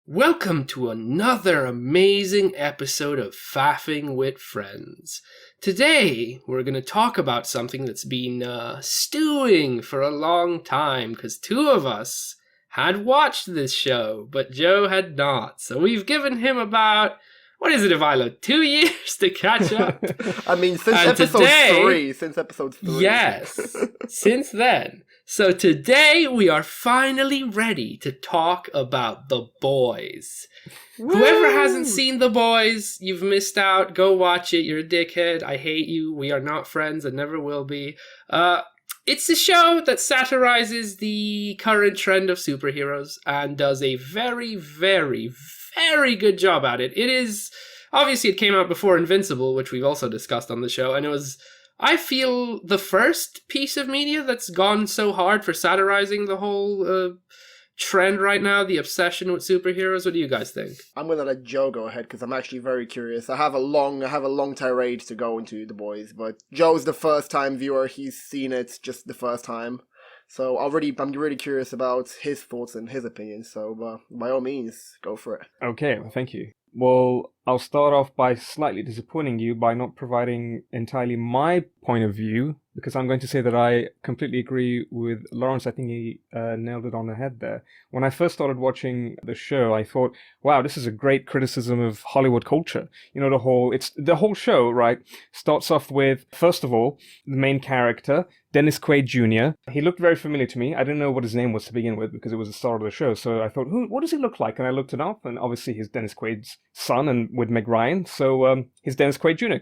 Welcome to another amazing episode of Faffing with Friends. Today, we're going to talk about something that's been stewing for a long time, because two of us had watched this show, but Joe had not. So we've given him about, what is it, Ivaylo, 2 years to catch up? I mean, since episode 3. Yes, since then. So today we are finally ready to talk about The Boys. Woo! Whoever hasn't seen The Boys, you've missed out. Go watch it. You're a dickhead. I hate you. We are not friends and never will be. It's a show that satirizes the current trend of superheroes and does a very, very, very good job at it. It is, obviously it came out before Invincible, which we've also discussed on the show, and it was, I feel, the first piece of media that's gone so hard for satirizing the whole trend right now, the obsession with superheroes. What do you guys think? I'm gonna let Joe go ahead because I'm actually very curious. I have a long tirade to go into The Boys, but Joe's the first time viewer. He's seen it just the first time. So I'm really curious about his thoughts and his opinions. So by all means, go for it. Okay, well, thank you. Well, I'll start off by slightly disappointing you by not providing entirely my point of view, because I'm going to say that I completely agree with Lawrence. I think he nailed it on the head there. When I first started watching the show, I thought, wow, this is a great criticism of Hollywood culture. You know, the whole show, right, starts off with, first of all, the main character, Dennis Quaid Jr. He looked very familiar to me. I didn't know what his name was to begin with because it was the start of the show. So I thought, what does he look like? And I looked it up, and obviously he's Dennis Quaid's son and with Meg Ryan. So he's Dennis Quaid Jr.,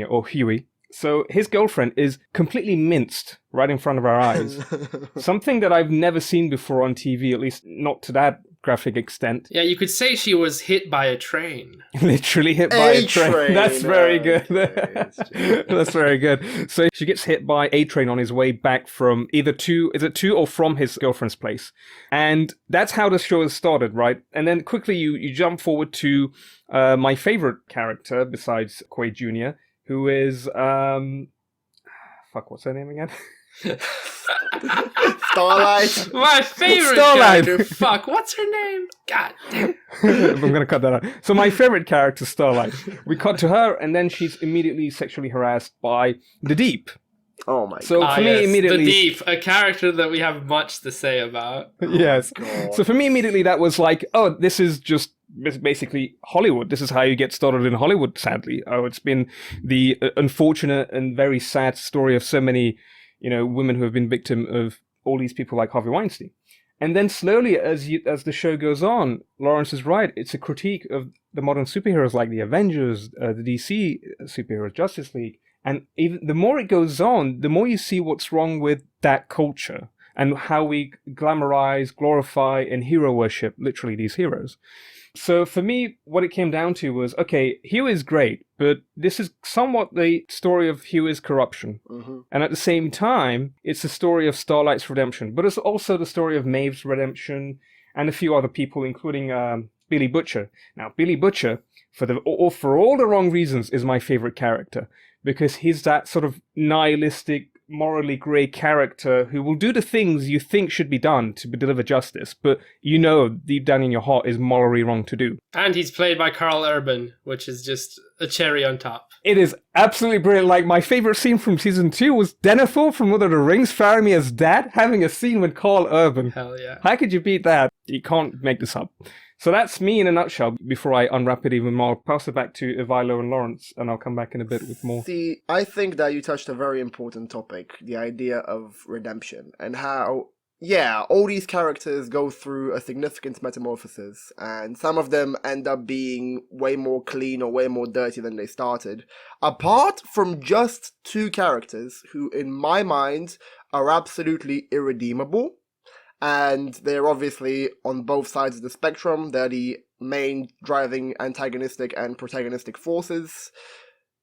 or Huey. So his girlfriend is completely minced right in front of our eyes. Something that I've never seen before on TV, at least not to that graphic extent. Yeah, you could say she was hit by a train. Literally hit by a train. That's very good. Okay, that's very good. So she gets hit by a train on his way back from either to or from his girlfriend's place. And that's how the show has started, right? And then quickly you jump forward to my favorite character besides Quaid Jr., who is, what's her name again? Starlight. My favorite Starlight. character. Fuck, what's her name? God damn. I'm going to cut that out. So my favorite character, Starlight. We cut to her, and then she's immediately sexually harassed by the Deep. Oh my god. So for me, immediately... The Deep, a character that we have much to say about. Yes. God. So for me, immediately, that was like, oh, this is just basically Hollywood. This is how you get started in Hollywood, sadly. Oh, it's been the unfortunate and very sad story of so many, women who have been victim of all these people like Harvey Weinstein. And then slowly, as the show goes on, Lawrence is right. It's a critique of the modern superheroes like the Avengers, the DC superheroes, Justice League. And even the more it goes on, the more you see what's wrong with that culture and how we glamorize, glorify, and hero worship, literally, these heroes. So for me, what it came down to was, okay, Hugh is great, but this is somewhat the story of Hugh's corruption. Mm-hmm. And at the same time, it's the story of Starlight's redemption, but it's also the story of Maeve's redemption and a few other people, including Billy Butcher. Now, Billy Butcher, for all the wrong reasons, is my favorite character, because he's that sort of nihilistic, morally grey character who will do the things you think should be done to deliver justice, but deep down in your heart is morally wrong to do. And he's played by Carl Urban, which is just a cherry on top. It is absolutely brilliant. Like, my favorite scene from season 2 was Denethor from Lord of the Rings, Faramir's dad, having a scene with Carl Urban. Hell yeah. How could you beat that? You can't make this up. So that's me in a nutshell. Before I unwrap it even more, I'll pass it back to Ivaylo and Lawrence, and I'll come back in a bit with more. See, I think that you touched a very important topic, the idea of redemption, and how, all these characters go through a significant metamorphosis, and some of them end up being way more clean or way more dirty than they started. Apart from just two characters who, in my mind, are absolutely irredeemable. And they're obviously on both sides of the spectrum. They're the main driving antagonistic and protagonistic forces.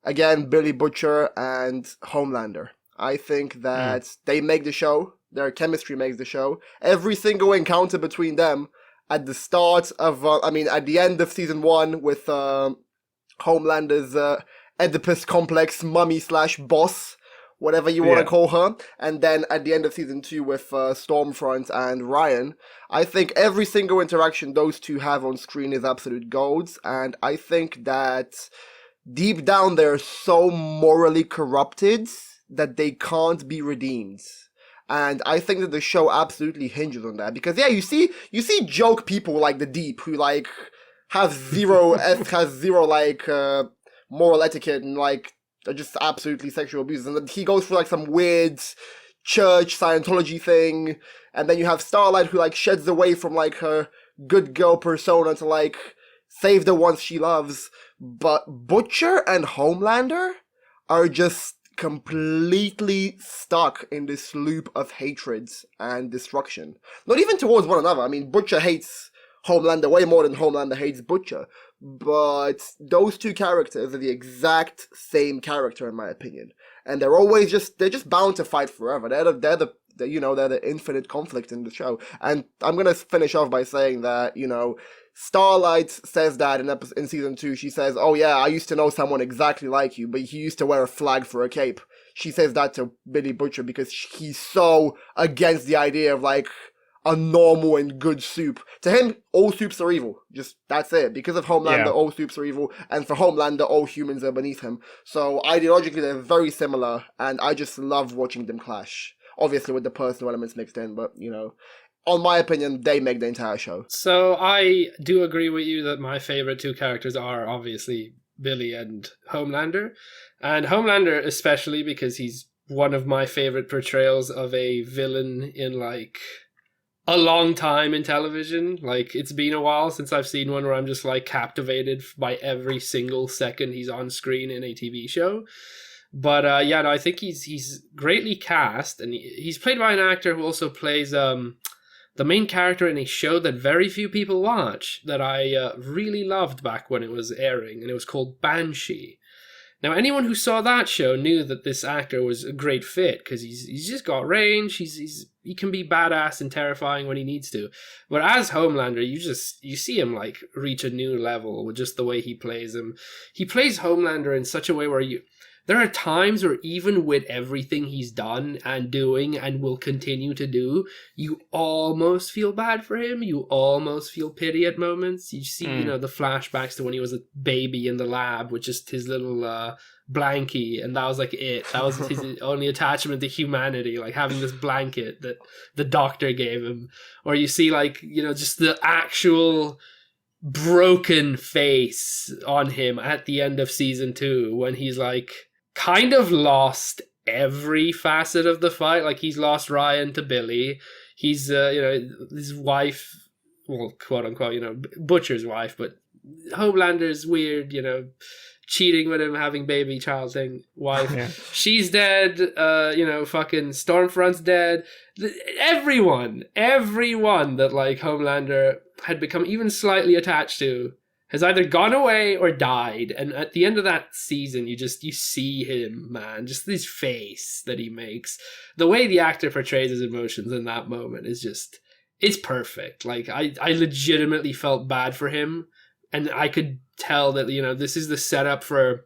Again, Billy Butcher and Homelander. I think that they make the show. Their chemistry makes the show. Every single encounter between them at the start of, at the end of season 1 with Homelander's Oedipus complex mummy/boss whatever you want to Yeah. call her. And then at the end of season 2 with Stormfront and Ryan, I think every single interaction those two have on screen is absolute golds. And I think that deep down they're so morally corrupted that they can't be redeemed. And I think that the show absolutely hinges on that, because you see joke people like the Deep who like have zero like moral etiquette and like are just absolutely sexual abuse, and then he goes through like some weird church Scientology thing, and then you have Starlight who like sheds away from like her good girl persona to like save the ones she loves, but Butcher and Homelander are just completely stuck in this loop of hatred and destruction. Not even towards one another. I mean, Butcher hates Homelander way more than Homelander hates Butcher. But those two characters are the exact same character, in my opinion. And they're just bound to fight forever. They're the infinite conflict in the show. And I'm gonna finish off by saying that, Starlight says that in season 2, she says, "Oh yeah, I used to know someone exactly like you, but he used to wear a flag for a cape." She says that to Billy Butcher because he's so against the idea of like a normal and good soup. To him, all soups are evil. Just, that's it. Because of Homelander, all soups are evil, and for Homelander, all humans are beneath him. So ideologically, they're very similar, and I just love watching them clash. Obviously with the personal elements mixed in, but, on my opinion, they make the entire show. So I do agree with you that my favorite two characters are obviously Billy and Homelander. And Homelander especially because he's one of my favorite portrayals of a villain in like a long time in television. Like, it's been a while since I've seen one where I'm just like captivated by every single second he's on screen in a TV show. But I think he's greatly cast, and he's played by an actor who also plays the main character in a show that very few people watch, that I really loved back when it was airing, and it was called Banshee. Now, anyone who saw that show knew that this actor was a great fit, because he's just got range. He can be badass and terrifying when he needs to. But as Homelander, you see him like reach a new level with just the way he plays him. He plays Homelander in such a way where there are times where even with everything he's done and doing and will continue to do, you almost feel bad for him. You almost feel pity at moments. You see, the flashbacks to when he was a baby in the lab with just his little blankie, and that was like it. That was his only attachment to humanity, like having this blanket that the doctor gave him. Or you see like, just the actual broken face on him at the end of season 2 when he's like kind of lost every facet of the fight. Like, he's lost Ryan to Billy. He's his wife, well, quote unquote, Butcher's wife, but Homelander's weird, cheating with him, having baby child thing wife. Yeah. She's dead. Fucking Stormfront's dead. Everyone that like Homelander had become even slightly attached to has either gone away or died. And at the end of that season, you see him, man, just this face that he makes. The way the actor portrays his emotions in that moment is just, it's perfect. Like, I legitimately felt bad for him, and I could tell that, this is the setup for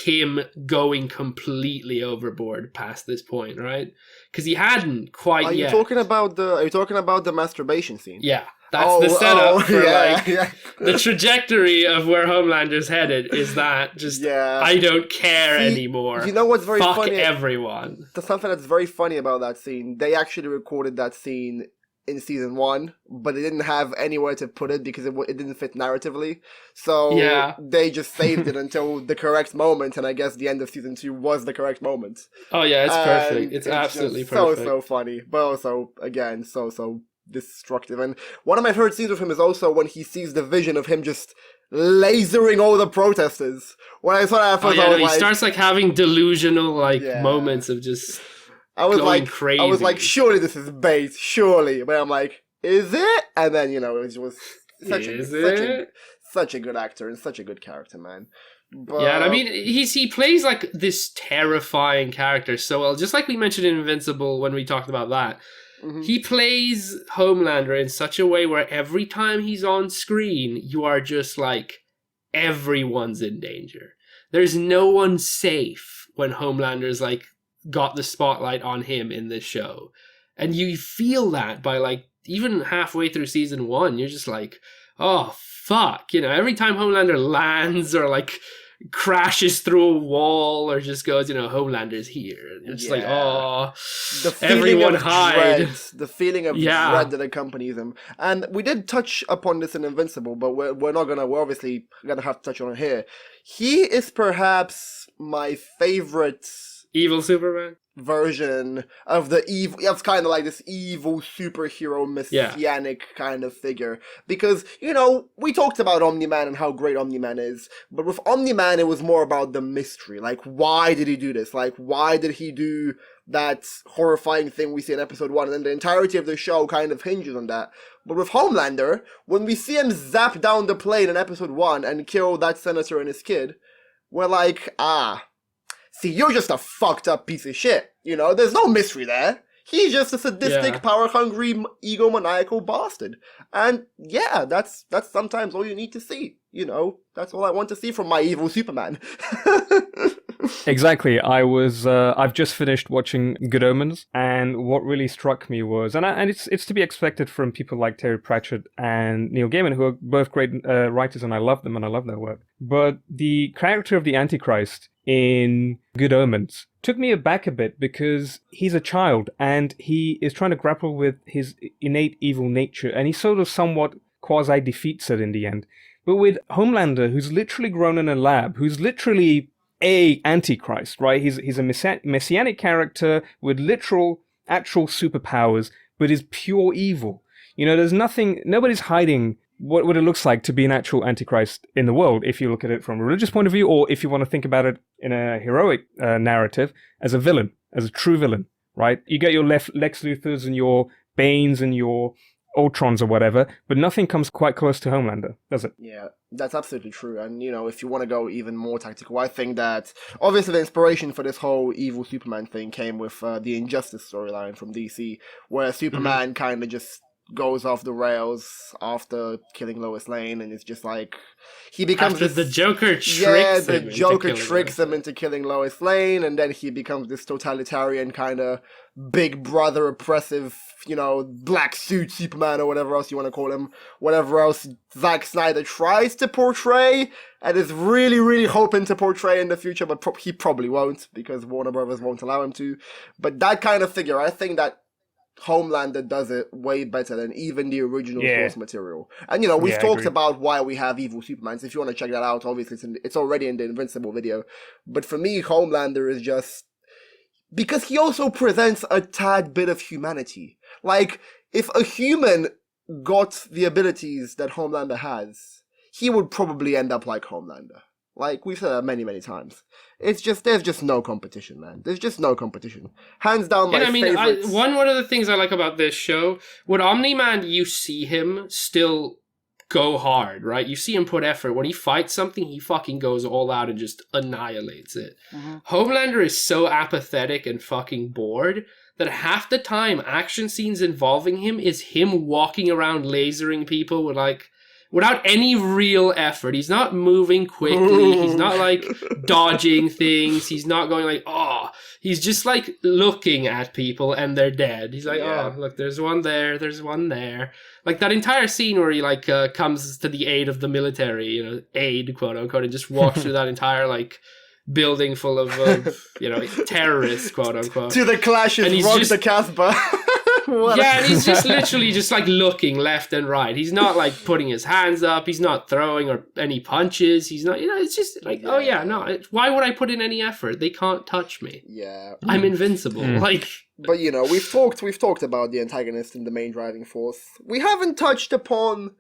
him going completely overboard past this point, right? Because he hadn't quite yet. Are you talking about the masturbation scene? Yeah. That's the setup for the trajectory of where Homelander's headed is that just, I don't care anymore. You know what's very Fuck funny? Everyone. There's something that's very funny about that scene. They actually recorded that scene in season 1, but they didn't have anywhere to put it because it didn't fit narratively. So they just saved it until the correct moment, and I guess the end of season 2 was the correct moment. Oh yeah, it's perfect. It's absolutely perfect. So funny, but also, again, so destructive. And one of my favorite scenes with him is also when he sees the vision of him just lasering all the protesters. When I saw that at first, I was he starts like having delusional moments of just going crazy. I was like, surely this is bait, surely. But I'm like, is it? And then, it was such a good actor and such a good character, man. But, yeah, and I mean, he plays like this terrifying character so well. Just like we mentioned in Invincible when we talked about that. Mm-hmm. He plays Homelander in such a way where every time he's on screen, you are just like, everyone's in danger. There's no one safe when Homelander's like got the spotlight on him in this show. And you feel that by like even halfway through season 1, you're just like, oh fuck, you know, every time Homelander lands or like crashes through a wall or just goes, you know, Homelander's here. It's like, oh, the feeling everyone of hide. dread, the feeling of dread that accompanies him. And we did touch upon this in Invincible, but we're obviously gonna have to touch on it here. He is perhaps my favorite evil Superman version of the evil. It's kind of like this evil superhero messianic kind of figure, because, you know, we talked about Omni-Man and how great Omni-Man is, but with Omni-Man it was more about the mystery. Like, why did he do this? Like, why did he do that horrifying thing we see in episode 1? And then the entirety of the show kind of hinges on that. But with Homelander, when we see him zap down the plane in episode 1 and kill that senator and his kid, we're like, see, you're just a fucked up piece of shit. You know, there's no mystery there. He's just a sadistic, power-hungry, egomaniacal bastard. And yeah, that's sometimes all you need to see. You know, that's all I want to see from my evil Superman. Exactly. I've just finished watching Good Omens, and what really struck me was, and it's to be expected from people like Terry Pratchett and Neil Gaiman, who are both great writers, and I love them and I love their work. But the character of the Antichrist in Good Omens took me aback a bit, because he's a child and he is trying to grapple with his innate evil nature, and he sort of somewhat quasi defeats it in the end. But with Homelander, who's literally grown in a lab, who's literally a Antichrist, right? He's a messianic character with actual superpowers, but is pure evil. You know, nobody's hiding what it looks like to be an actual Antichrist in the world, if you look at it from a religious point of view, or if you want to think about it in a heroic narrative, as a villain, as a true villain, right? You get your Lex Luthors and your Banes and your Ultrons or whatever, but nothing comes quite close to Homelander, does it? Yeah, that's absolutely true. And, you know, if you want to go even more tactical, I think that obviously the inspiration for this whole evil Superman thing came with the Injustice storyline from DC, where Superman kind of just goes off the rails after killing Lois Lane, and it's just like he becomes after the Joker tricks him into killing Lois Lane, and then he becomes this totalitarian kind of big brother oppressive, you know, black suit Superman or whatever else you want to call him, whatever else Zack Snyder tries to portray and is really, really hoping to portray in the future, but he probably won't, because Warner Brothers won't allow him to. But that kind of figure, I think that Homelander does it way better than even the original source material. And, you know, we've talked about why we have evil Supermans. If you want to check that out, obviously it's already in the Invincible video. But for me, Homelander is just... because he also presents a tad bit of humanity. Like, if a human got the abilities that Homelander has, he would probably end up like Homelander. Like, we've said that many, many times. It's just, there's just no competition, man. There's just no competition. Hands down, my favorite. One of the things I like about this show, with Omni-Man, you see him still go hard, right? You see him put effort. When he fights something, he fucking goes all out and just annihilates it. Mm-hmm. Homelander is so apathetic and fucking bored that half the time action scenes involving him is him walking around lasering people with like... without any real effort. He's not moving quickly. He's not like dodging things. He's not going like, oh, he's just like looking at people and they're dead. He's like, oh, look, there's one there. There's one there. Like that entire scene where he like comes to the aid of the military, you know, aid, quote unquote, and just walks through that entire like building full of, you know, terrorists, quote unquote. To the clashes, rock the Casbah. Yeah, and he's just literally just like looking left and right. He's not like putting his hands up. He's not throwing or any punches. He's not, you know, it's just like, oh yeah, no, why would I put in any effort? They can't touch me. Yeah. I'm invincible. Like, but you know, we've talked about the antagonist and the main driving force. We haven't touched upon,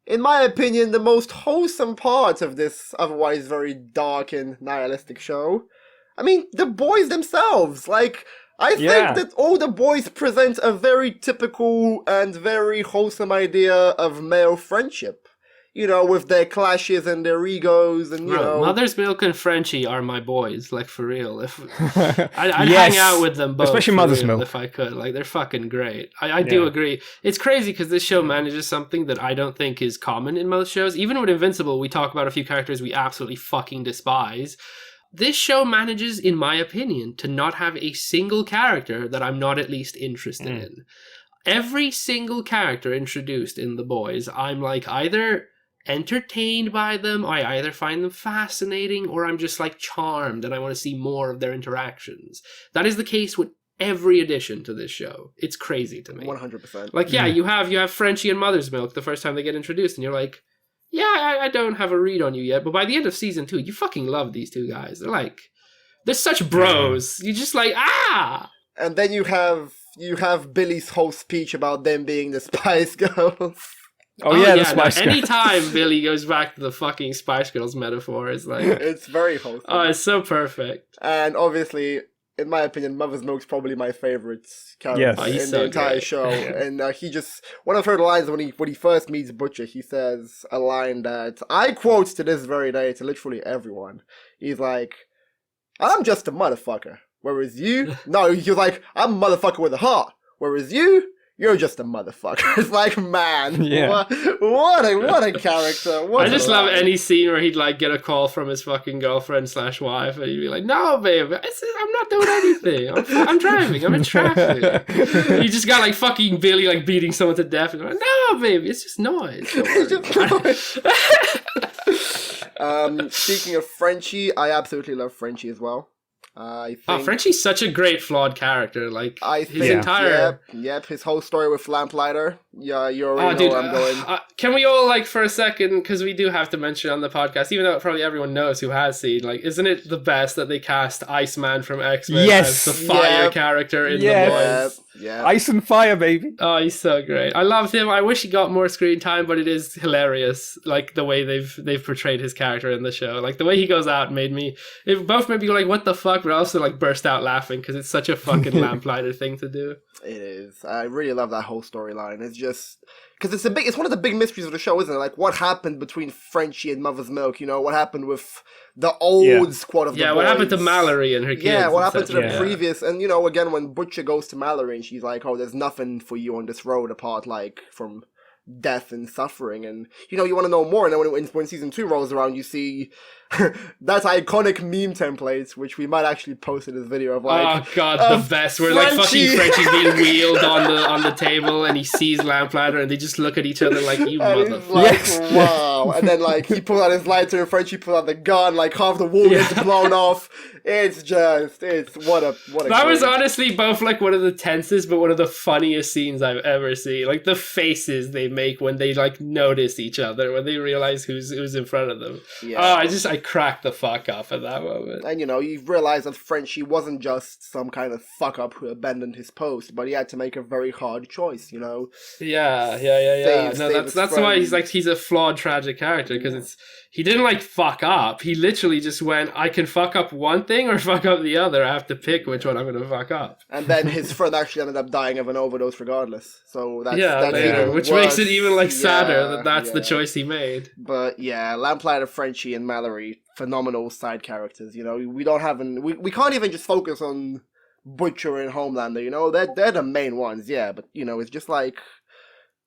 in my opinion, the most wholesome part of this otherwise very dark and nihilistic show. I mean, the boys themselves, like... I think that all the boys present a very typical and very wholesome idea of male friendship. You know, with their clashes and their egos and, you know... Mother's Milk and Frenchie are my boys, like, for real. If I'd hang out with them both. Especially Mother's Milk. If I could. Like, they're fucking great. I do agree. It's crazy because this show manages something that I don't think is common in most shows. Even with Invincible, we talk about a few characters we absolutely fucking despise. this show manages, in my opinion, to not have a single character that I'm not at least interested in. Every single character introduced in The Boys, I'm like either entertained by them, I either find them fascinating, or I'm just like charmed and I want to see more of their interactions. That is the case with every addition to this show. It's crazy to me. 100%. Like, yeah, you have Frenchie and Mother's Milk the first time they get introduced, and you're like, yeah, I don't have a read on you yet, but by the end of season 2, you fucking love these two guys. They're such bros. You're just like, ah! And then you have Billy's whole speech about them being the Spice Girls. The Spice Girls. Anytime Billy goes back to the fucking Spice Girls metaphor, it's like... It's very wholesome. Oh, it's so perfect. And obviously, in my opinion, Mother's Milk's probably my favorite character in the entire show. And he just... One of her lines when he first meets Butcher, he says a line that I quote to this very day to literally everyone. He's like, I'm just a motherfucker. Whereas you... No, he's like, I'm a motherfucker with a heart. Whereas you're just a motherfucker. It's like, man, what a character. I just love any scene where he'd like get a call from his fucking girlfriend / wife, and he'd be like, "No, babe, I'm not doing anything. I'm driving. I'm in traffic." You just got like fucking Billy like beating someone to death, and like, "No, baby, it's just noise." It's just noise. Speaking of Frenchie, I absolutely love Frenchie as well. I think Frenchie's such a great flawed character. Like his entire his whole story with Lamplighter. Yeah, you already know where I'm going. Can we all like for a second, because we do have to mention on the podcast, even though probably everyone knows who has seen, like, isn't it the best that they cast Iceman from X-Men as the fire character in The Boys? Yeah. Ice and fire, baby. Oh, he's so great. I loved him. I wish he got more screen time, but it is hilarious, like the way they've portrayed his character in the show. Like the way he goes out both made me go like, what the fuck, but also like burst out laughing because it's such a fucking Lamplighter thing to do. It is. I really love that whole storyline. It's just because it's one of the big mysteries of the show, isn't it? Like what happened between Frenchie and Mother's Milk? You know, what happened with the old squad of the boys? What happened to Mallory and her kids? Yeah, what happened to the previous? And you know, again, when Butcher goes to Mallory and she's like, "Oh, there's nothing for you on this road apart like from death and suffering," and you know, you want to know more. And then when season 2 rolls around, you see that iconic meme template, which we might actually post in this video of like, oh god, the best, where like fucking Frenchie's being wheeled on the table, and he sees Lamplighter, and they just look at each other like, you motherfucker. Like, wow. And then like he pulls out his lighter, and Frenchie pulls out the gun, like half the wall gets blown off. It's what a that was honestly both like one of the tensest but one of the funniest scenes I've ever seen. Like the faces they make when they like notice each other, when they realize who's in front of them. Yeah. Oh, I cracked the fuck up at that moment. And you know, you realize that Frenchie wasn't just some kind of fuck up who abandoned his post, but he had to make a very hard choice, you know. Yeah. That's why he's a flawed tragic character, because he didn't like fuck up. He literally just went, I can fuck up one thing or fuck up the other. I have to pick which one I'm going to fuck up. And then his friend actually ended up dying of an overdose regardless. So that's later, which makes it even like sadder that's the choice he made. But yeah, Lamplighter, Frenchie, and Mallory, phenomenal side characters. You know, we can't even just focus on Butcher and Homelander. You know, they're the main ones. Yeah, but you know, it's just like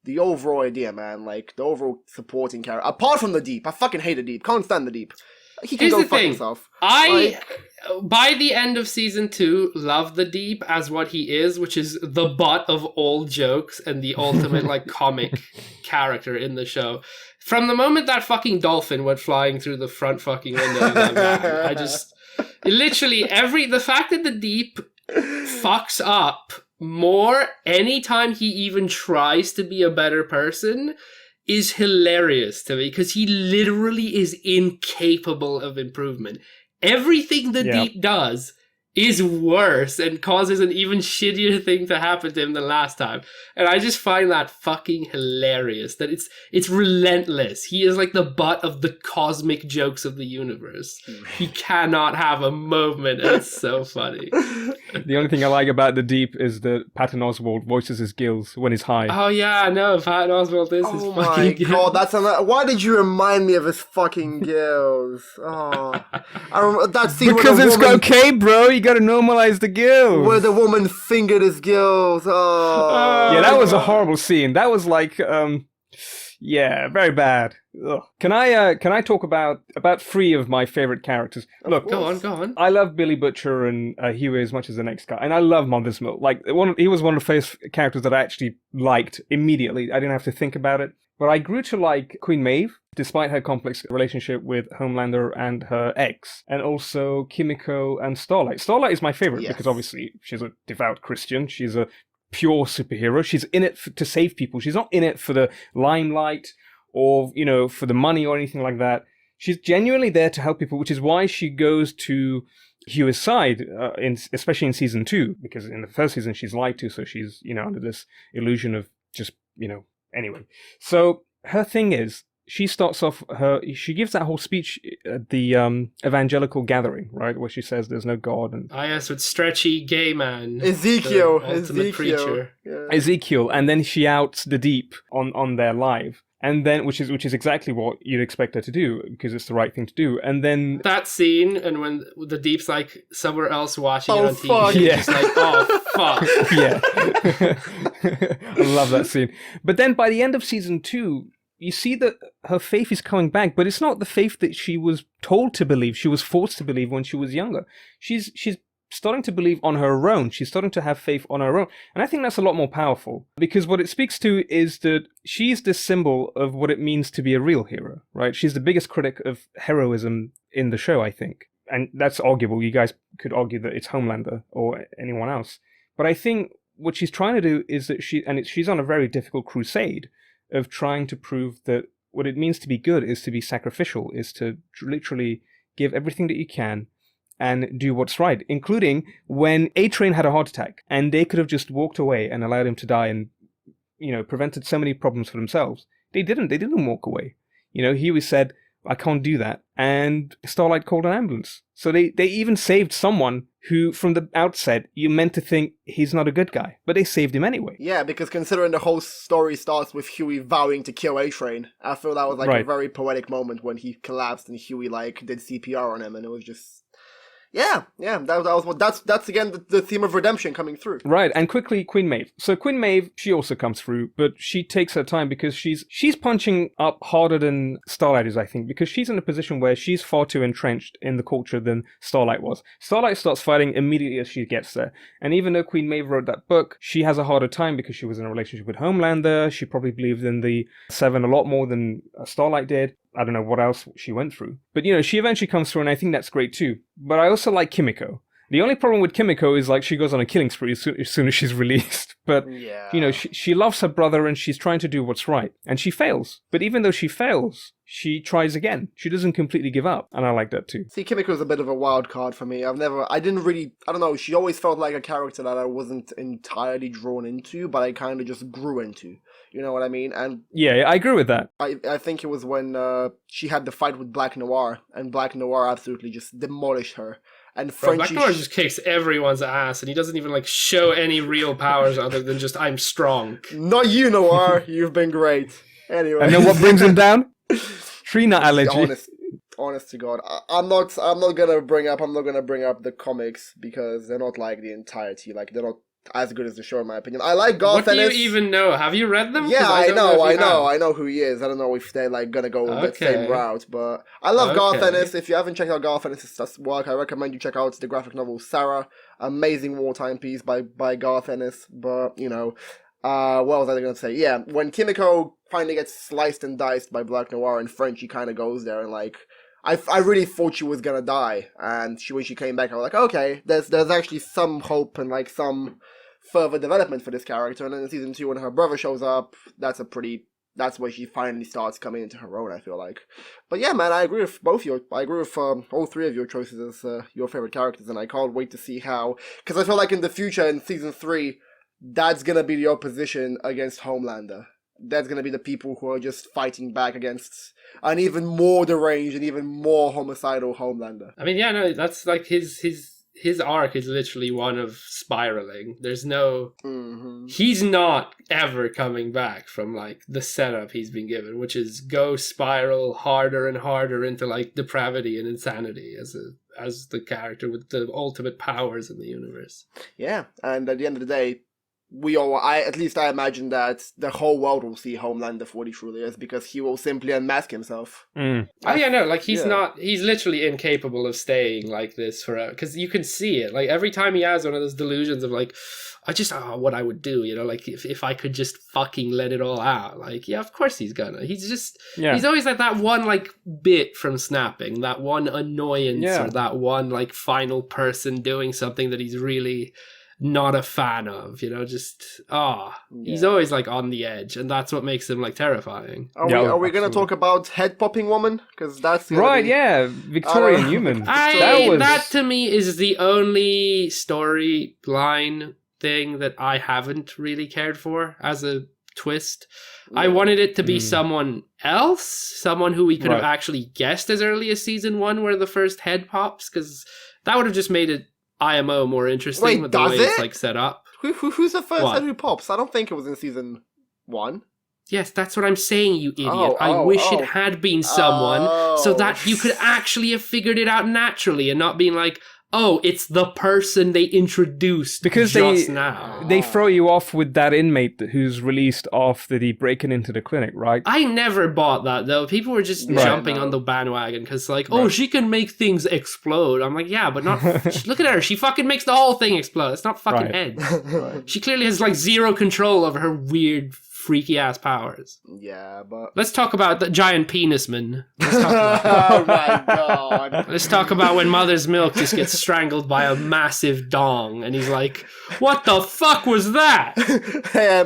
the overall idea, man. Like the overall supporting character. Apart from the Deep, I fucking hate the Deep. Can't stand the Deep. He can go fuck himself. By the end of season 2, love the Deep as what he is, which is the butt of all jokes and the ultimate like comic character in the show. From the moment that fucking dolphin went flying through the front fucking window, I just literally the fact that the Deep fucks up more anytime he even tries to be a better person is hilarious to me, because he literally is incapable of improvement. Everything the Deep does is worse and causes an even shittier thing to happen to him than last time. And I just find that fucking hilarious, that it's relentless. He is like the butt of the cosmic jokes of the universe. He cannot have a moment, and it's so funny. The only thing I like about the Deep is that Patton Oswalt voices his gills when he's high. Oh yeah, I know, Patton Oswalt is his fucking gills. Oh my god, why did you remind me of his fucking gills? Oh, I remember that scene because it's okay, bro. You gotta normalize the gills. Where the woman fingered his gills. Oh. Yeah, that was a horrible scene. That was like, Yeah, very bad. Ugh. Can I talk about three of my favorite characters? Look, Go on. I love Billy Butcher and Huey as much as the next guy, and I love Mother's Milk. Like he was one of the first characters that I actually liked immediately. I didn't have to think about it. But I grew to like Queen Maeve, despite her complex relationship with Homelander and her ex, and also Kimiko and Starlight. Starlight is my favorite because obviously she's a devout Christian. She's a pure superhero. She's in it to save people. She's not in it for the limelight or, for the money or anything like that. She's genuinely there to help people, which is why she goes to Hugh's side, especially in season 2, because in the first season she's lied to, so she's, under this illusion of just, anyway. So her thing is, she starts off she gives that whole speech at the evangelical gathering, right, where she says there's no God and yes, with stretchy gay man Ezekiel, preacher. Yeah. Ezekiel, and then she outs the Deep on their live, and then which is exactly what you'd expect her to do because it's the right thing to do. And then that scene, and when the Deep's like somewhere else watching it on TV, fuck. Yeah. just like, oh fuck. Yeah, I love that scene. But then by the end of season 2, you see that her faith is coming back, but it's not the faith that she was told to believe. She was forced to believe when she was younger. She's starting to believe on her own. She's starting to have faith on her own. And I think that's a lot more powerful because what it speaks to is that she's the symbol of what it means to be a real hero, right? She's the biggest critic of heroism in the show, I think. And that's arguable. You guys could argue that it's Homelander or anyone else. But I think what she's trying to do is that she's on a very difficult crusade of trying to prove that what it means to be good is to be sacrificial, is to literally give everything that you can and do what's right, including when A-Train had a heart attack and they could have just walked away and allowed him to die and, prevented so many problems for themselves. They didn't walk away. Huey said, I can't do that. And Starlight called an ambulance. So they even saved someone who, from the outset, you meant to think he's not a good guy. But they saved him anyway. Yeah, because considering the whole story starts with Huey vowing to kill A-Train, I feel that was a very poetic moment when he collapsed and Huey did CPR on him, and it was just... Yeah, that's again the theme of redemption coming through. Right, and quickly, Queen Maeve. So Queen Maeve, she also comes through, but she takes her time because she's punching up harder than Starlight is, I think, because she's in a position where she's far too entrenched in the culture than Starlight was. Starlight starts fighting immediately as she gets there, and even though Queen Maeve wrote that book, she has a harder time because she was in a relationship with Homelander. She probably believed in the Seven a lot more than Starlight did. I don't know what else she went through. But, she eventually comes through, and I think that's great too. But I also like Kimiko. The only problem with Kimiko is, she goes on a killing spree as soon as she's released. But, she loves her brother, and she's trying to do what's right. And she fails. But even though she fails, she tries again. She doesn't completely give up. And I like that too. See, Kimiko's a bit of a wild card for me. I don't know, she always felt like a character that I wasn't entirely drawn into, but I kind of just grew into. You know what I mean? And yeah, I agree with that. I think it was when she had the fight with Black Noir, and Black Noir absolutely just demolished her. And Black Noir just kicks everyone's ass, and he doesn't even show any real powers other than just I'm strong. Not you, Noir. You've been great. Anyway, and then what brings him down? Tree nut allergy. Honest to God, I'm not gonna bring up the comics because they're not the entirety. They're not as good as the show in my opinion. I like Garth Ennis. What do you even know? Have you read them? Yeah, I know who he is. I don't know if they're gonna go that same route, but I love Garth Ennis. If you haven't checked out Garth Ennis' work, I recommend you check out the graphic novel Sarah, amazing wartime piece by Garth Ennis. But what was I gonna say? Yeah, when Kimiko finally gets sliced and diced by Black Noir and Frenchie kind of goes there and I really thought she was gonna die, and when she came back, I was like, okay, there's actually some hope and some further development for this character. And then in season 2, when her brother shows up, that's where she finally starts coming into her own, I feel like. But yeah, man, I agree with all three of your choices as your favorite characters, and I can't wait to see how, because I feel like in the future, in season 3, that's gonna be the opposition against Homelander. That's gonna be the people who are just fighting back against an even more deranged and even more homicidal Homelander. I mean, yeah, no, that's his arc is literally one of spiraling. There's no... Mm-hmm. He's not ever coming back from, the setup he's been given, which is go spiral harder and harder into, depravity and insanity as the character with the ultimate powers in the universe. Yeah, and at the end of the day, at least I imagine that the whole world will see Homelander for what he truly is, because he will simply unmask himself. Mm. Oh yeah, no, like he's literally incapable of staying like this forever, because you can see it. Like every time he has one of those delusions of like, what I would do, like if I could just fucking let it all out. Like, yeah, of course he's gonna. He's always like that one like bit from snapping, that one annoyance or that one like final person doing something that he's really not a fan of, he's always like on the edge, and that's what makes him like terrifying. Are we gonna talk about head popping woman? Because that's right, Victoria Newman. That to me is the only storyline thing that I haven't really cared for as a twist. I wanted it to be someone else, someone who we could have actually guessed as early as season 1 where the first head pops, because that would have just made it IMO more interesting with the way it's like set up. Who's the first head who pops? I don't think it was in season 1. Yes, that's what I'm saying, you idiot. I wish it had been someone so that you could actually have figured it out naturally and not being like, oh, it's the person they introduced now. They throw you off with that inmate who's released after the breaking into the clinic, right? I never bought that, though. People were just jumping on the bandwagon because, like, she can make things explode. I'm like, yeah, but not... Look at her. She fucking makes the whole thing explode. It's not fucking heads. She clearly has, like, zero control over her weird... freaky-ass powers. Yeah, but... Let's talk about the giant penisman. Oh my god. Let's talk about when Mother's Milk just gets strangled by a massive dong, and he's like, what the fuck was that? Hey,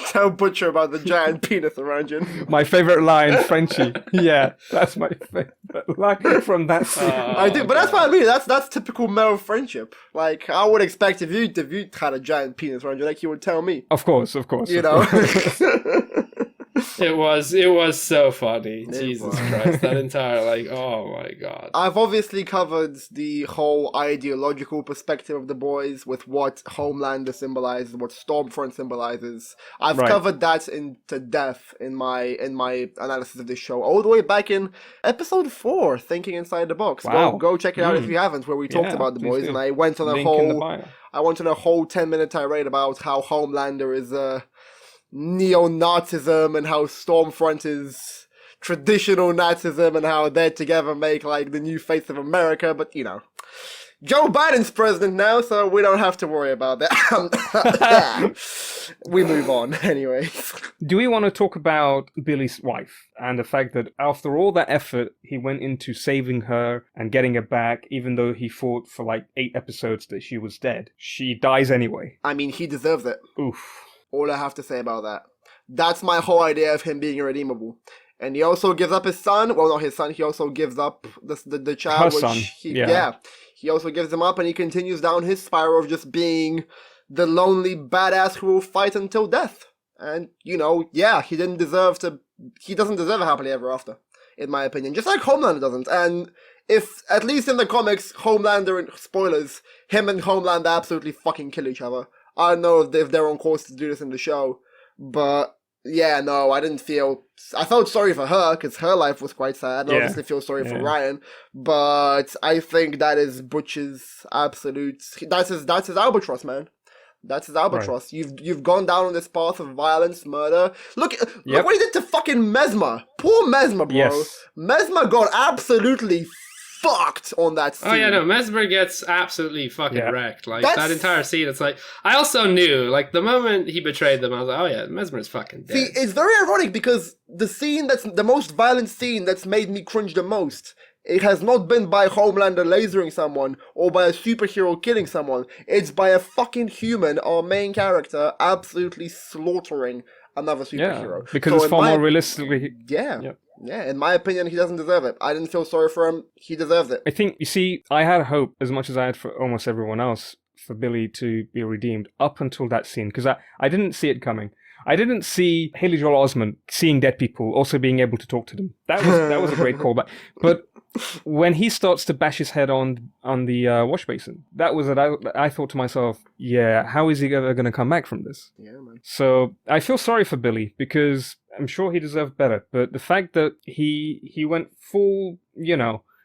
tell Butcher about the giant penis around you. My favorite line, Frenchie. Yeah, that's my favorite line from that scene. I do, but that's what I mean. That's typical male friendship. Like, I would expect if you had a giant penis around you, like, you would tell me. Of course. You know? It was so funny. Jesus Christ. That entire, like, oh my god. I've obviously covered the whole ideological perspective of the boys with what Homelander symbolizes, what Stormfront symbolizes. I've covered that to death in my analysis of this show, all the way back in episode 4, Thinking Inside the Box. Wow. Go check it out if you haven't, where we talked about the boys, and I went on a whole 10-minute tirade about how Homelander is neo-Nazism and how Stormfront is traditional Nazism and how they together make like the new face of America. But Joe Biden's president now, so we don't have to worry about that. We move on anyway. Do we want to talk about Billy's wife and the fact that after all that effort he went into saving her and getting her back, even though he fought for like 8 episodes that she was dead, she dies anyway? I mean, he deserves it. Oof. All I have to say about that. That's my whole idea of him being irredeemable. And he also gives up his son. Well, not his son. He also gives up the child. Her son. He also gives him up, and he continues down his spiral of just being the lonely badass who will fight until death. And, he doesn't deserve a happily ever after, in my opinion. Just like Homelander doesn't. And if, at least in the comics, Homelander, and spoilers, him and Homelander absolutely fucking kill each other. I don't know if they're on course to do this in the show, but yeah, no, I felt sorry for her, because her life was quite sad. I obviously feel sorry for Ryan, but I think that is Butch's absolute, that's his albatross, man. That's his albatross. Right. You've gone down on this path of violence, murder. Look what he did to fucking Mesmer. Poor Mesmer, bro. Yes. Mesmer got absolutely fucked on that scene. Oh yeah, no, Mesmer gets absolutely fucking wrecked. Like, that entire scene, it's like, I also knew, like, the moment he betrayed them, I was like, oh yeah, Mesmer's fucking dead. See, it's very ironic, because the scene that's the most violent scene that's made me cringe the most, it has not been by Homelander lasering someone, or by a superhero killing someone. It's by a fucking human, our main character, absolutely slaughtering another superhero. Yeah, because it's far more realistically... Yeah, in my opinion, he doesn't deserve it. I didn't feel sorry for him. He deserves it. I think, you see, I had hope, as much as I had for almost everyone else, for Billy to be redeemed up until that scene, because I didn't see it coming. I didn't see Haley Joel Osment seeing dead people, also being able to talk to them. That was a great callback. But when he starts to bash his head on the wash basin, that was it. I thought to myself, yeah, how is he ever going to come back from this? Yeah, man. So I feel sorry for Billy, because I'm sure he deserved better. But the fact that he went full,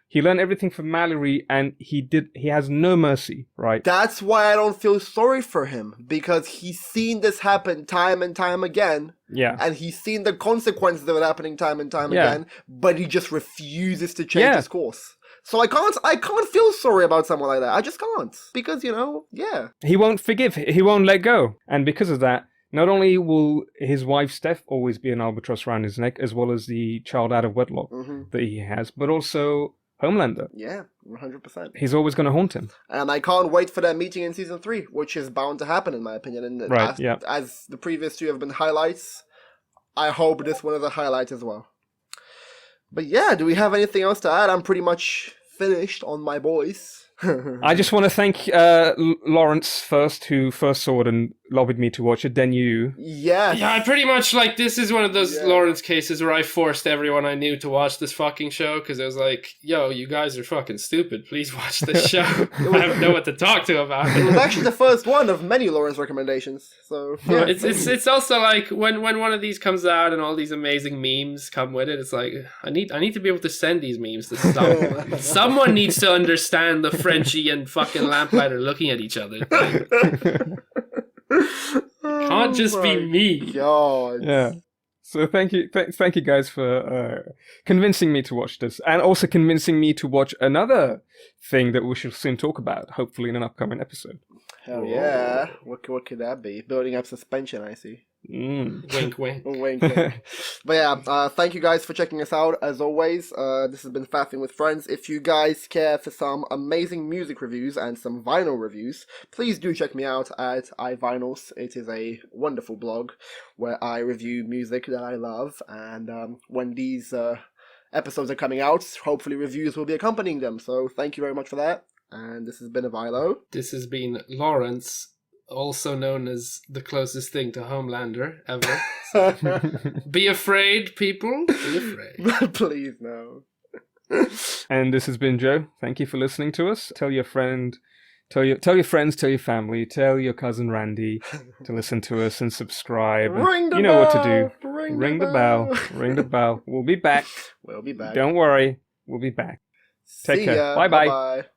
He learned everything from Mallory, and he has no mercy, right? That's why I don't feel sorry for him, because he's seen this happen time and time again. Yeah. And he's seen the consequences of it happening time and time Yeah. again, but he just refuses to change Yeah. his course. So I can't feel sorry about someone like that. I just can't. Because, yeah. He won't forgive. He won't let go. And because of that, not only will his wife's death always be an albatross around his neck, as well as the child out of wedlock that he has, but also Homelander. Yeah, 100%. He's always going to haunt him. And I can't wait for their meeting in season 3, which is bound to happen, in my opinion. And Right, as the previous 2 have been highlights, I hope this one is a highlight as well. But yeah, do we have anything else to add? I'm pretty much finished on my boys. I just want to thank Lawrence first, who first saw it and lobbied me to watch it, then you. Yes. Yeah, I pretty much, this is one of those Lawrence cases where I forced everyone I knew to watch this fucking show, because I was like, yo, you guys are fucking stupid, please watch this show. I don't know what to talk to about It it. was actually the first one of many Lawrence recommendations, so... Yeah. It's also like, when one of these comes out and all these amazing memes come with it, it's like, I need to be able to send these memes to someone. Someone needs to understand the Frenchie and fucking Lamplighter looking at each other thing. Can't just be me. God. Yeah. So thank you guys for convincing me to watch this, and also convincing me to watch another thing that we should soon talk about, hopefully in an upcoming episode. Hell yeah. What could that be? Building up suspension, I see. Wink, wink. Wink, wink. But yeah, thank you guys for checking us out. As always, this has been Faffing with Friends. If you guys care for some amazing music reviews and some vinyl reviews, please do check me out at Ivinyls. It is a wonderful blog where I review music that I love, and when these episodes are coming out, hopefully reviews will be accompanying them. So thank you very much for that. And this has been Ivaylo. This has been Lawrence, also known as the closest thing to Homelander ever. So, be afraid, people. Be afraid. Please, no. And this has been Joe. Thank you for listening to us. Tell your friend, tell your friends, tell your family, tell your cousin Randy to listen to us and subscribe. Ring the you know bell. what to do. Ring the bell. Ring the bell. We'll be back. We'll be back. Don't worry. We'll be back. Take See care. ya. Bye-bye. Bye-bye.